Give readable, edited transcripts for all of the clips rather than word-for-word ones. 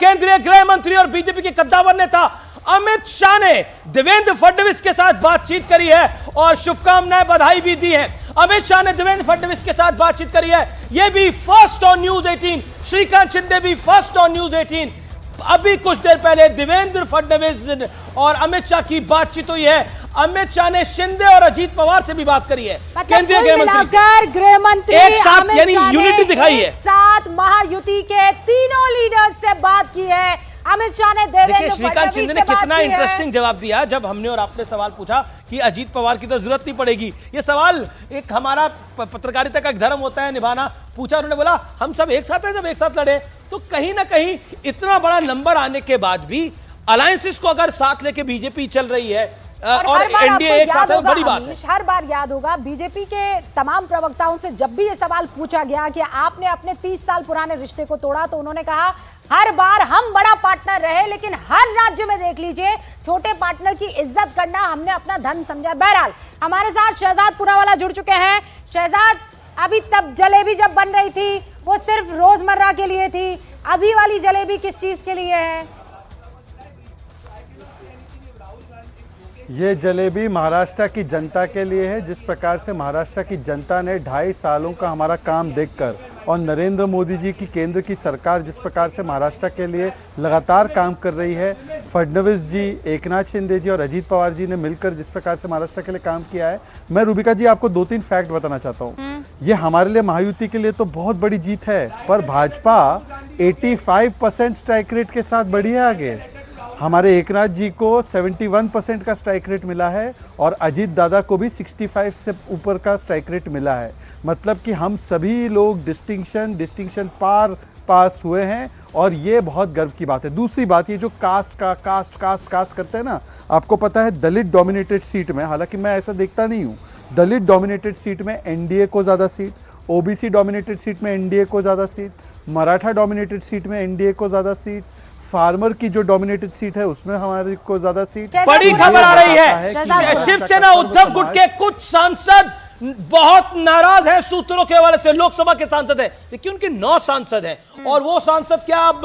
केंद्रीय गृह मंत्री और बीजेपी के कद्दावर नेता अमित शाह ने देवेंद्र फडणवीस के साथ बातचीत करी है और शुभकामनाएं बधाई भी दी है। अमित शाह ने देवेंद्र फडणवीस के साथ बातचीत करी है, यह भी first on news 18। Shrikant Shinde भी फर्स्ट ऑन न्यूज 18। अभी कुछ देर पहले देवेंद्र फडणवीस और अमित शाह की बातचीत हुई है। अमित शाह ने शिंदे और अजीत पवार से भी बात करी है। केंद्रीय गृह मंत्री एक साथ यानी यूनिटी दिखाई है। साथ महायुति के तीनों लीडर्स से बात की है। अमित शाह ने देवेंद्र श्रीकांत शिंदे ने कितना इंटरेस्टिंग जवाब दिया जब हमने और आपने सवाल पूछा कि अजीत पवार की तो जरूरत नहीं पड़ेगी। ये सवाल एक हमारा पत्रकारिता का एक धर्म होता है निभाना। पूछा, उन्होंने बोला हम सब एक साथ हैं, जब एक साथ लड़े। तो कहीं ना कहीं इतना बड़ा नंबर आने के बाद भी अलायंसेस को अगर साथ लेके बीजेपी चल रही है और एनडीए एक साथ है, बड़ी बात है। हर बार याद होगा बीजेपी के तमाम प्रवक्ताओं से जब भी ये सवाल पूछा गया कि आपने अपने 30 साल पुराने रिश्ते को तोड़ा, तो उन्होंने कहा हर बार हम बड़ा पार्टनर रहे, लेकिन हर राज्य में देख लीजिए छोटे पार्टनर की इज्जत करना हमने अपना धर्म समझा। बहरहाल हमारे साथ शहजाद पूनावाला जुड़ चुके हैं। शहजाद, अभी तब जलेबी जब बन रही थी वो सिर्फ रोजमर्रा के लिए थी, अभी वाली जलेबी किस चीज के लिए है? ये जलेबी महाराष्ट्र की जनता के लिए है। जिस प्रकार से महाराष्ट्र की जनता ने 2.5 सालों का हमारा काम देखकर और नरेंद्र मोदी जी की केंद्र की सरकार जिस प्रकार से महाराष्ट्र के लिए लगातार काम कर रही है, फडणवीस जी, एकनाथ शिंदे जी और अजीत पवार जी ने मिलकर जिस प्रकार से महाराष्ट्र के लिए काम किया है, मैं रूबिका जी आपको 2-3 फैक्ट बताना चाहता हूँ। ये हमारे लिए महायुति के लिए तो बहुत बड़ी जीत है, पर भाजपा 85% स्ट्राइक रेट के साथ बढ़ी है आगे। हमारे एकनाथ जी को 71% का स्ट्राइक रेट मिला है और अजीत दादा को भी 65 से ऊपर का स्ट्राइक रेट मिला है। मतलब कि हम सभी लोग डिस्टिंक्शन पास हुए हैं और ये बहुत गर्व की बात है। दूसरी बात, ये जो कास्ट करते हैं ना, आपको पता है दलित डोमिनेटेड सीट में, हालांकि मैं ऐसा देखता नहीं हूँ, दलित डोमिनेटेड सीट में एनडीए को ज़्यादा सीट, ओबीसी डोमिनेटेड सीट में एनडीए को ज़्यादा सीट, मराठा डोमिनेटेड सीट में एनडीए को ज़्यादा सीट, फार्मर की जो डोमिनेटेड सीट है उसमें हमारे को ज्यादा सीट। बड़ी खबर आ रही है, शिवसेना उद्धव गुट के कुछ सांसद बहुत नाराज हैं सूत्रों के हवाले से। लोकसभा के सांसद हैं, देखिए उनके 9 सांसद हैं और वो सांसद क्या अब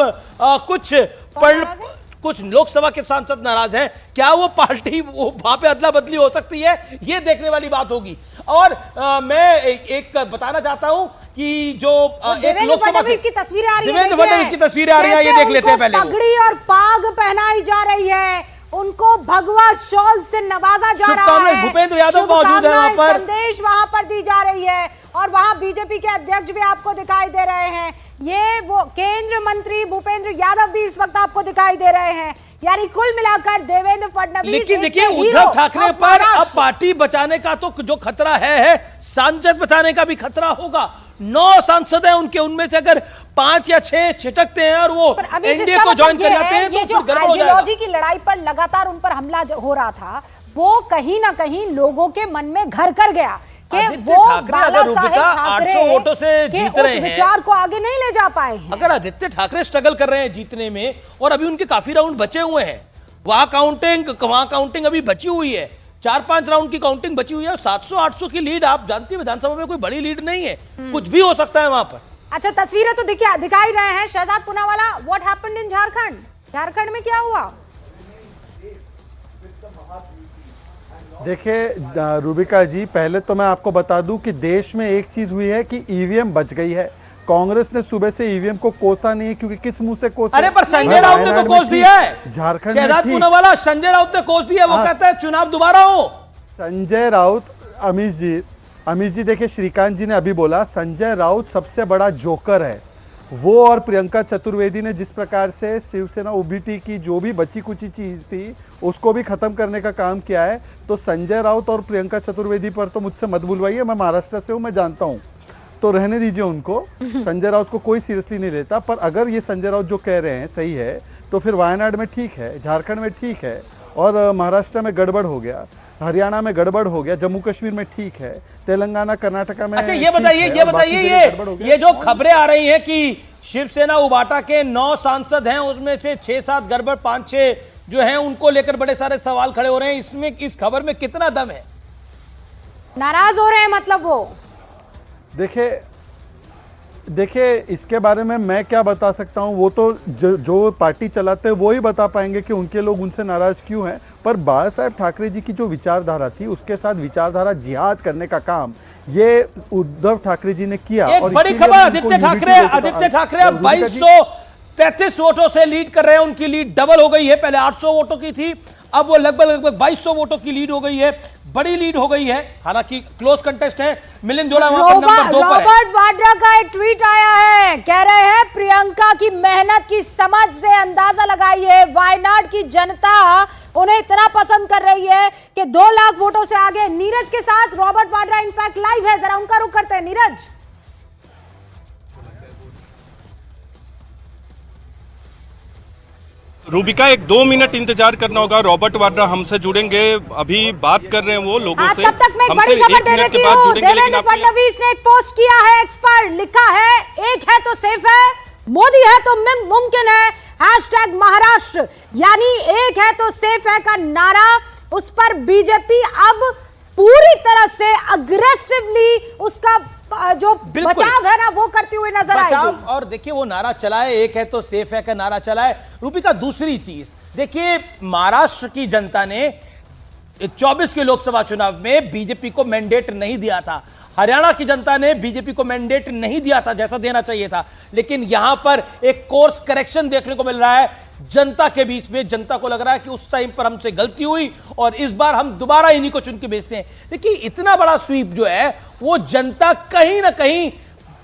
कुछ लोकसभा के सांसद नाराज हैं, क्या वो पार्टी वहां पे अदला बदली हो सकती है, ये देखने वाली बात होगी। और मैं एक बताना चाहता हूं कि जो एक लोकसभा की तस्वीरें आ रही है, देवेंद्र फडणवीस की तस्वीरें आ रही है, ये देख लेते हैं पहले। पगड़ी और पाग पहनाई जा रही है, उनको भगवा शॉल से नवाजा जा रहा है। भूपेंद्र यादव मौजूद है वहां पर, संदेश वहां पर दी जा रही है और वहां बीजेपी के अध्यक्ष भी आपको दिखाई दे रहे हैं। ये वो केंद्रीय मंत्री भूपेंद्र यादव भी इस वक्त आपको दिखाई दे रहे हैं। यानी कुल मिलाकर देवेंद्र फडणवीस, लेकिन देखिए उद्धव ठाकरे पर अब पार्टी बचाने का तो जो खतरा है, सांसद बचाने का भी खतरा होगा। 9 सांसद हैं उनके, उनमें से अगर 5 या 6 छिटकते हैं और वो एनडीए को ज्वाइन कर जाते हैं तो गड़बड़ हो जाएगा। आइडियोलॉजी की लड़ाई पर लगातार उन पर हमला हो रहा था, वो कहीं ना कहीं लोगों के मन में घर कर गया कि वो बाला साहेब 800 वोटों से जीत रहे हैं, विचार को आगे नहीं ले जा पाए हैं। अगर आदित्य ठाकरे स्ट्रगल कर रहे हैं जीतने में और अभी उनके काफी राउंड बचे हुए हैं, वहां काउंटिंग अभी बची हुई है, 4-5 राउंड की काउंटिंग बची हुई है। 700-800 की लीड, आप जानती है विधानसभा में कोई बड़ी लीड नहीं है, कुछ भी हो सकता है वहां पर। अच्छा, तस्वीरें तो दिखाई रहे हैं। Shehzad Poonawalla, what happened in Jharkhand में क्या हुआ? देखिए रूबिका जी, पहले तो मैं आपको बता दूं कि देश में एक चीज हुई है कि ईवीएम बच गई है। कांग्रेस ने सुबह से ईवीएम को कोसा नहीं है, क्योंकि किस मुंह से कोसा? अरे पर संजय राउत ने तो कोस दिया है झारखंड। शहजाद पूनावाला, संजय राउत ने कोस दिया, वो कहता है चुनाव दोबारा हो। संजय राउत, अमित जी देखिए, श्रीकांत जी ने अभी बोला संजय राउत सबसे बड़ा जोकर है। वो और प्रियंका चतुर्वेदी ने जिस प्रकार से शिवसेना ओबीटी की जो भी बची कुची चीज थी उसको भी खत्म करने का काम किया है, तो संजय राउत और प्रियंका चतुर्वेदी पर तो मुझसे मत बुलवाइए, मैं महाराष्ट्र से हूँ, मैं जानता हूँ, तो रहने दीजिए उनको। संजय राउत को कोई सीरियसली नहीं लेता, पर अगर ये संजय राउत जो कह रहे हैं सही है तो फिर वायनाड में ठीक है, झारखंड में ठीक है, और महाराष्ट्र में गड़बड़ हो गया, हरियाणा में गड़बड़ हो गया, जम्मू कश्मीर में ठीक है, तेलंगाना कर्नाटका में। अच्छा ये बताइए ये जो खबरें आ रही हैं कि शिवसेना उबाटा के 9 सांसद हैं, उसमें से 6-7 गड़बड़, 5-6 जो हैं उनको लेकर बड़े सारे सवाल खड़े हो रहे हैं, इसमें इस खबर में कितना दम है? नाराज हो रहे हैं मतलब वो? देखिए देखिए, इसके बारे में मैं क्या बता सकता हूं, वो तो जो पार्टी चलाते हैं वो ही बता पाएंगे कि उनके लोग उनसे नाराज क्यों हैं। पर बाला साहेब ठाकरे जी की जो विचारधारा थी, उसके साथ विचारधारा जिहाद करने का काम ये उद्धव ठाकरे जी ने किया। एक बड़ी खबर, आदित्य ठाकरे अब 2233 वोटों से लीड कर रहे हैं। उनकी लीड डबल हो गई है, पहले 800 वोटों की थी, अब वो लगभग 2200 वोटों की लीड हो गई है। बड़ी लीड हो गई है, हालांकि क्लोज कंटेस्ट है। मिलिंद जोड़ा वहां पर नंबर 2 पर है। रॉबर्ट वाड्रा का एक ट्वीट आया है, कह रहे हैं प्रियंका की मेहनत की समझ से अंदाजा लगाइए, वायनाड की जनता उन्हें इतना पसंद कर रही है कि 2 लाख वोटों से आगे। नीरज के साथ रॉबर्ट वाड्रा इनफैक्ट लाइव है, जरा उनका रुख करते हैं। नीरज, रूबिका, 1-2 मिनट इंतजार करना होगा। रॉबर्ट वाड्रा हमसे जुड़ेंगे, अभी बात कर रहे हैं वो लोगों से। तब तक मैं एक बड़ी खबर दे देती हूँ। देवेंद्र फडणवीस ने एक पोस्ट किया है, एक्स पर लिखा है, एक है तो सेफ है, मोदी है तो मुमकिन है, हैशटैग महाराष्ट्र, यानी एक है तो सेफ है का नारा, उस पर बीजेपी अब पूरी तरह से अग्रेसिवली उसका जो बचाव है ना वो करती हुई नजर आएगी। और देखिए वो नारा चला है, एक है तो सेफ है का नारा चला है। रूपिका, दूसरी चीज देखिए, महाराष्ट्र की जनता ने 24 के लोकसभा चुनाव में बीजेपी को मैंडेट नहीं दिया था। हरियाणा की जनता ने बीजेपी को मैंडेट नहीं दिया था जैसा देना चाहिए था, लेकिन यहां पर एक कोर्स करेक्शन देखने को मिल रहा है जनता के बीच में। जनता को लग रहा है कि उस टाइम पर हमसे गलती हुई और इस बार हम दोबारा इन्हीं को चुन के भेजते हैं। देखिए, इतना बड़ा स्वीप जो है वो जनता कहीं ना कहीं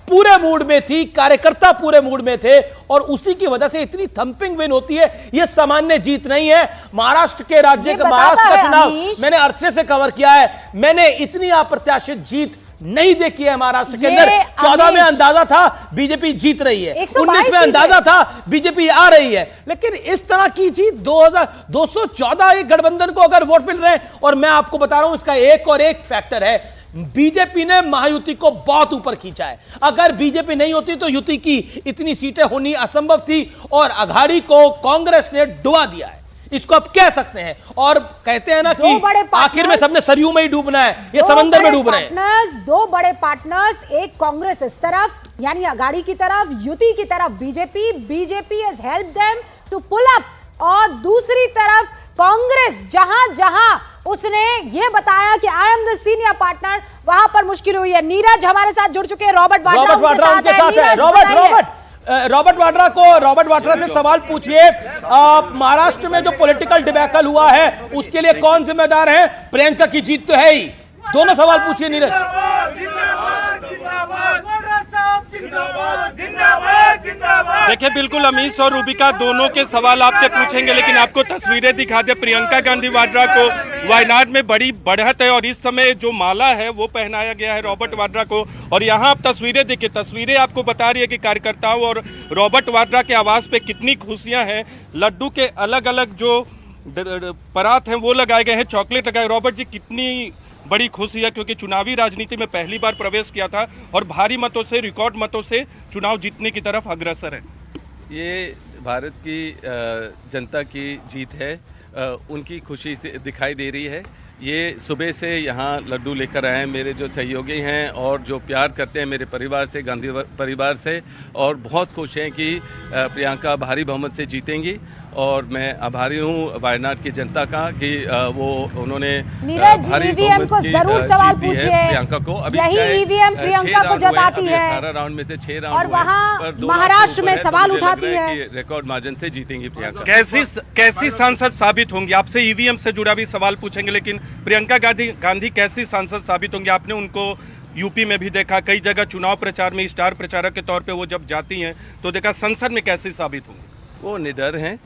पूरे मूड में थी, कार्यकर्ता पूरे मूड में थे, और उसी की वजह से इतनी थंपिंग विन होती है। यह सामान्य जीत नहीं है। महाराष्ट्र के राज्य का महाराष्ट्र का चुनाव मैंने अरसे से कवर किया है, मैंने इतनी अप्रत्याशित जीत नहीं देखी है महाराष्ट्र के अंदर। 14 में अंदाजा था बीजेपी जीत रही है, 19 में अंदाजा था बीजेपी आ रही है, लेकिन इस तरह की जीत 214 एक गठबंधन को अगर वोट मिल रहे हैं। और मैं आपको बता रहा हूं इसका एक फैक्टर है, बीजेपी ने महायुति को बहुत ऊपर खींचा है। अगर बीजेपी नहीं होती तो युति की इतनी सीटें होनी असंभव थी, और अघाड़ी को कांग्रेस ने डुबा दिया है, इसको आप कह सकते हैं। और कहते हैं ना कि आखिर में सबने सरयू में ही डूबना है, ये समंदर में डूब रहे हैं। 2 बड़े पार्टनर्स, एक कांग्रेस इस तरफ यानी अघाड़ी की तरफ, युति की तरफ BJP has helped them to pull up, और दूसरी तरफ कांग्रेस जहां जहां उसने ये बताया कि I am the senior partner, वहां पर मुश्किल हुई है। नीरज हमारे साथ जुड़ चुके हैं, रॉबर्ट वाड्रा उनके साथ है। रॉबर्ट वाड्रा से सवाल पूछिए, महाराष्ट्र में जो पॉलिटिकल डिबैकल हुआ है उसके लिए कौन जिम्मेदार है? प्रियंका की जीत तो है ही, दोनों सवाल पूछिए नीरज। देखिए, बिल्कुल अमीश और रूबिका दोनों के सवाल आपसे पूछेंगे, लेकिन आपको तस्वीरें दिखा दे। प्रियंका गांधी वाड्रा को वायनाड में बड़ी बढ़त है, और इस समय जो माला है वो पहनाया गया है रॉबर्ट वाड्रा को। और यहाँ आप तस्वीरें देखिए, तस्वीरें आपको बता रही है कि कार्यकर्ताओं और रॉबर्ट वाड्रा के आवास पे कितनी खुशियां हैं। लड्डू के अलग अलग जो परात हैं वो लगाए गए हैं, चॉकलेट लगाए। रॉबर्ट जी, कितनी बड़ी खुशी है, क्योंकि चुनावी राजनीति में पहली बार प्रवेश किया था और भारी मतों से, रिकॉर्ड मतों से चुनाव जीतने की तरफ अग्रसर है। ये भारत की जनता की जीत है, उनकी खुशी से दिखाई दे रही है। ये सुबह से यहाँ लड्डू लेकर आए हैं मेरे जो सहयोगी हैं और जो प्यार करते हैं मेरे परिवार से, गांधी परिवार से, और बहुत खुश हैं कि प्रियंका भारी बहुमत से जीतेंगी। और मैं आभारी हूँ वायनाड की जनता का कि वो उन्होंने नीरज ईवीएम को जरूर सवाल पूछिए, प्रियंका को। अभी यही ईवीएम प्रियंका को जताती है, 18 राउंड में से 6 राउंड और वहाँ महाराष्ट्र में सवाल उठाती है। रिकॉर्ड मार्जिन से जीतेंगी प्रियंका। कैसी सांसद साबित होंगी? आपसे ईवीएम से जुड़ा भी सवाल पूछेंगे, लेकिन प्रियंका गांधी कैसी सांसद साबित होंगी? आपने उनको यूपी में भी देखा, कई जगह चुनाव प्रचार में स्टार प्रचारक के तौर पे वो जब जाती हैं तो देखा, संसद में कैसे साबित होंगी? वो निडर हैं,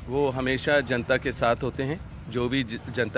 वो हमेशा जनता के साथ होते हैं, जो भी जनता